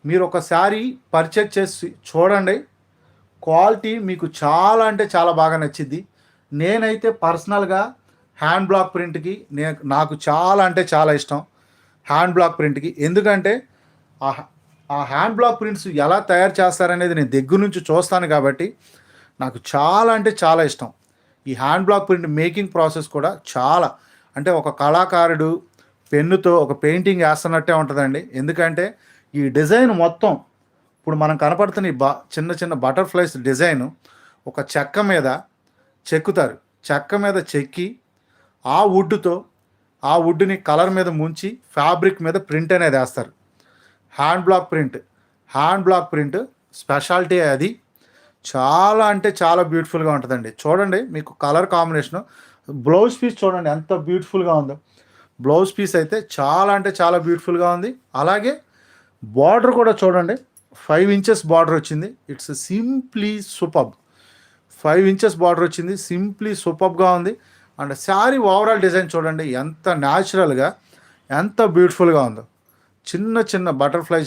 మీరు ఒక శారీ పర్చేజ్ చేసి చూడండి, క్వాలిటీ మీకు చాలా అంటే చాలా బాగా నచ్చిద్ది. నేనైతే పర్సనల్గా హ్యాండ్ బ్లాక్ ప్రింట్కి నాకు చాలా అంటే చాలా ఇష్టం హ్యాండ్ బ్లాక్ ప్రింట్కి. ఎందుకంటే ఆ ఆ హ్యాండ్ బ్లాక్ ప్రింట్స్ ఎలా తయారు చేస్తారనేది నేను దగ్గర నుంచి చూస్తాను కాబట్టి నాకు చాలా అంటే చాలా ఇష్టం. ఈ hand black print making process కూడా చాలా అంటే ఒక కళాకారుడు పెన్నుతో ఒక పెయింటింగ్ వేస్తున్నట్టే ఉంటుందండి. ఎందుకంటే ఈ డిజైన్ మొత్తం ఇప్పుడు మనం కనపడుతున్న ఈ చిన్న చిన్న బటర్ఫ్లైస్ డిజైన్ ఒక చెక్క మీద చెక్కుతారు. చెక్క మీద చెక్కి ఆ వుడ్తో ఆ వుడ్ని కలర్ మీద ముంచి ఫ్యాబ్రిక్ మీద ప్రింట్ అనేది వేస్తారు. హ్యాండ్ బ్లాక్ ప్రింట్ స్పెషాలిటీ అది. చాలా అంటే చాలా బ్యూటిఫుల్గా ఉంటుందండి. చూడండి, మీకు కలర్ కాంబినేషను బ్లౌజ్ పీస్ చూడండి ఎంత బ్యూటిఫుల్గా ఉందో. బ్లౌజ్ పీస్ అయితే చాలా అంటే చాలా బ్యూటిఫుల్గా ఉంది. అలాగే బార్డర్ కూడా చూడండి, 5 ఇంచెస్ బార్డర్ వచ్చింది. It's simply superb. 5 inches border వచ్చింది, సింప్లీ సూపర్బ్గా ఉంది. అండ్ శారీ ఓవరాల్ డిజైన్ చూడండి ఎంత న్యాచురల్గా ఎంత బ్యూటిఫుల్గా ఉందో. చిన్న చిన్న బటర్ఫ్లైస్